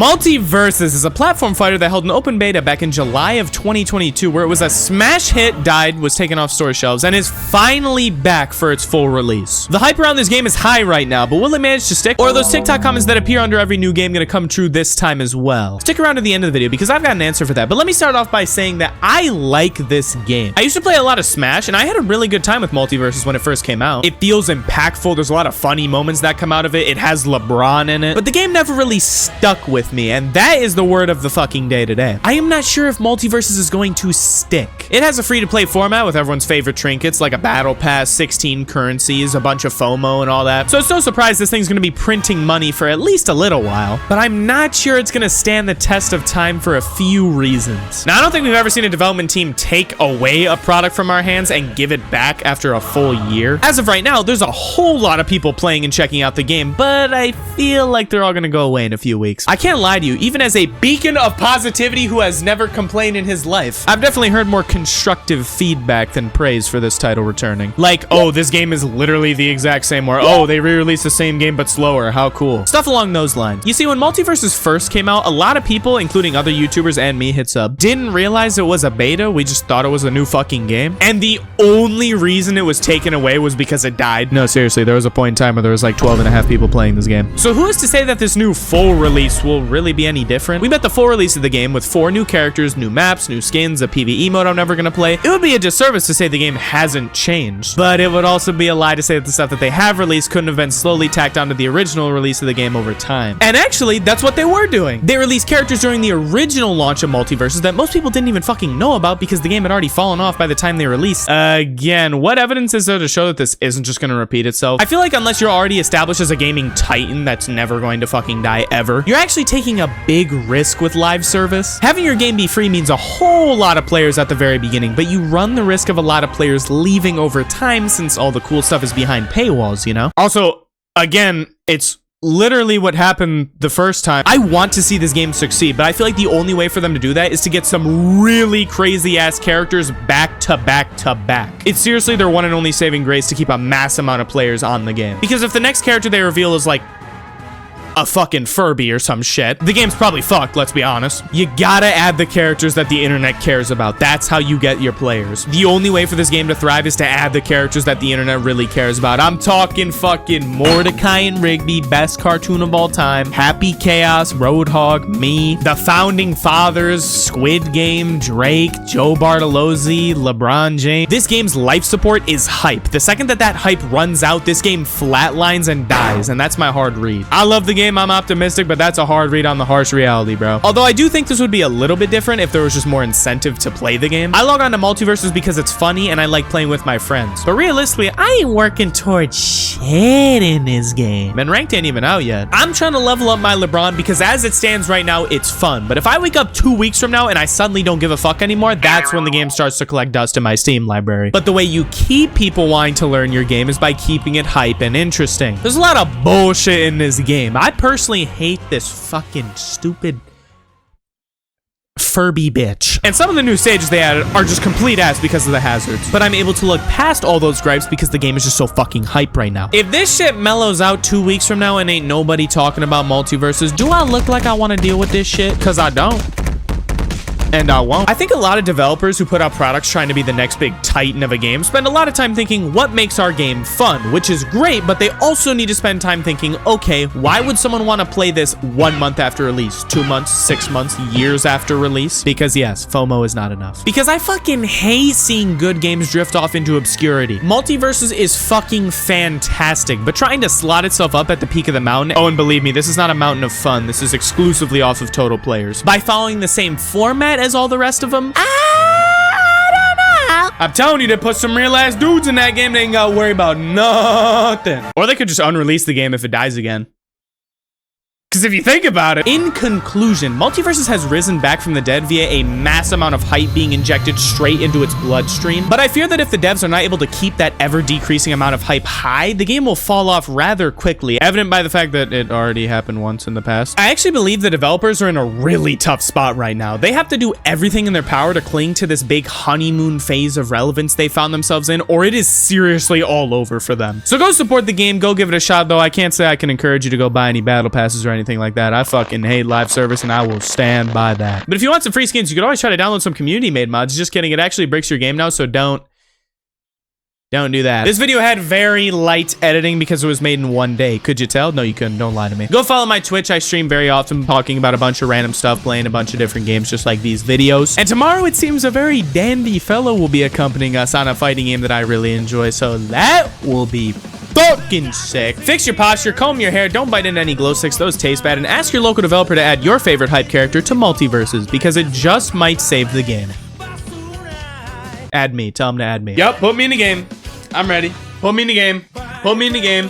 Multiversus is a platform fighter that held an open beta back in July of 2022, where it was a smash hit, died, was taken off store shelves, and is finally back for its full release. The hype around this game is high right now, but will it manage to stick? Or are those TikTok comments that appear under every new game gonna come true this time as well? Stick around to the end of the video because I've got an answer for that, but let me start off by saying that I like this game. I used to play a lot of Smash, and I had a really good time with Multiversus when it first came out. It feels impactful, there's a lot of funny moments that come out of it, it has LeBron in it, but the game never really stuck with me, and that is the word of the fucking day today. I am not sure if Multiversus is going to stick. It has a free-to-play format with everyone's favorite trinkets like a battle pass, 16 currencies, a bunch of FOMO and all that, so it's no surprise this thing's gonna be printing money for at least a little while, but I'm not sure it's gonna stand the test of time for a few reasons. Now, I don't think we've ever seen a development team take away a product from our hands and give it back after a full year. As of right now, there's a whole lot of people playing and checking out the game, but I feel like they're all gonna go away in a few weeks. I can't lie to you, even as a beacon of positivity who has never complained in his life, I've definitely heard more constructive feedback than praise for this title returning. Like, oh, this game is literally the exact same, or oh, they re-released the same game but slower, how cool. Stuff along those lines. You see, when Multiversus first came out, a lot of people, including other YouTubers and me, hits up, didn't realize it was a beta. We just thought it was a new fucking game. And the only reason it was taken away was because it died. No, seriously, there was a point in time where there was like 12 and a half people playing this game. So who is to say that this new full release will really be any different? We bet the full release of the game with 4 new characters, new maps, new skins, a PvE mode I'm never gonna play. It would be a disservice to say the game hasn't changed, but it would also be a lie to say that the stuff that they have released couldn't have been slowly tacked onto the original release of the game over time. And actually, that's what they were doing. They released characters during the original launch of Multiversus that most people didn't even fucking know about because the game had already fallen off by the time they released. Again, what evidence is there to show that this isn't just gonna repeat itself? I feel like unless you're already established as a gaming titan that's never going to fucking die ever, you're actually taking a big risk with live service. Having your game be free means a whole lot of players at the very beginning, but you run the risk of a lot of players leaving over time since all the cool stuff is behind paywalls, you know? Also, again, it's literally what happened the first time. I want to see this game succeed, but I feel like the only way for them to do that is to get some really crazy ass characters back to back to back. It's seriously their one and only saving grace to keep a mass amount of players on the game. Because if the next character they reveal is like a fucking Furby or some shit, the game's probably fucked, let's be honest. You gotta add the characters that the internet cares about. That's how you get your players. The only way for this game to thrive is to add the characters that the internet really cares about. I'm talking fucking Mordecai and Rigby, best cartoon of all time, Happy Chaos, Roadhog, me, the Founding Fathers, Squid Game, Drake, Joe Bartolozzi, LeBron James. This game's life support is hype. The second that that hype runs out, this game flatlines and dies, and that's my hard read. I love the game, I'm optimistic, but that's a hard read on the harsh reality, bro. Although I do think this would be a little bit different if there was just more incentive to play the game. I log on to Multiversus because it's funny and I like playing with my friends. But realistically, I ain't working towards shit in this game. And ranked ain't even out yet. I'm trying to level up my LeBron because as it stands right now, it's fun. But if I wake up 2 weeks from now and I suddenly don't give a fuck anymore, that's when the game starts to collect dust in my Steam library. But the way you keep people wanting to learn your game is by keeping it hype and interesting. There's a lot of bullshit in this game. I personally hate this fucking stupid Furby bitch. And some of the new stages they added are just complete ass because of the hazards. But I'm able to look past all those gripes because the game is just so fucking hype right now. If this shit mellows out 2 weeks from now and ain't nobody talking about Multiversus, do I look like I want to deal with this shit? Because I don't. And I won't. I think a lot of developers who put out products trying to be the next big titan of a game spend a lot of time thinking what makes our game fun, which is great, but they also need to spend time thinking, okay, why would someone want to play this 1 month after release, 2 months, 6 months, years after release? Because yes, FOMO is not enough. Because I fucking hate seeing good games drift off into obscurity. Multiversus is fucking fantastic, but trying to slot itself up at the peak of the mountain, oh, and believe me, this is not a mountain of fun. This is exclusively off of total players. By following the same format as all the rest of them, I don't know. I'm telling you, they put some real ass dudes in that game. They ain't gotta worry about nothing. Or they could just unrelease the game if it dies again. Because if you think about it, in conclusion, Multiversus has risen back from the dead via a mass amount of hype being injected straight into its bloodstream. But I fear that if the devs are not able to keep that ever-decreasing amount of hype high, the game will fall off rather quickly, evident by the fact that it already happened once in the past. I actually believe the developers are in a really tough spot right now. They have to do everything in their power to cling to this big honeymoon phase of relevance they found themselves in, or it is seriously all over for them. So go support the game, go give it a shot, though I can't say I can encourage you to go buy any battle passes or anything anything like that. I fucking hate live service, and I will stand by that. But if you want some free skins, you could always try to download some community-made mods. Just kidding. It actually breaks your game now, so don't do that. This video had very light editing because it was made in one day. Could you tell? No, you couldn't. Don't lie to me. Go follow my Twitch. I stream very often, talking about a bunch of random stuff, playing a bunch of different games, just like these videos. And tomorrow, it seems a very dandy fellow will be accompanying us on a fighting game that I really enjoy, so that will be fucking sick. Fix your posture, comb your hair, don't bite into any glow sticks, those taste bad, and ask your local developer to add your favorite hype character to Multiversus, because it just might save the game. Add me. Tell them to add me. Yup, put me in the game. I'm ready. Put me in the game. Put me in the game.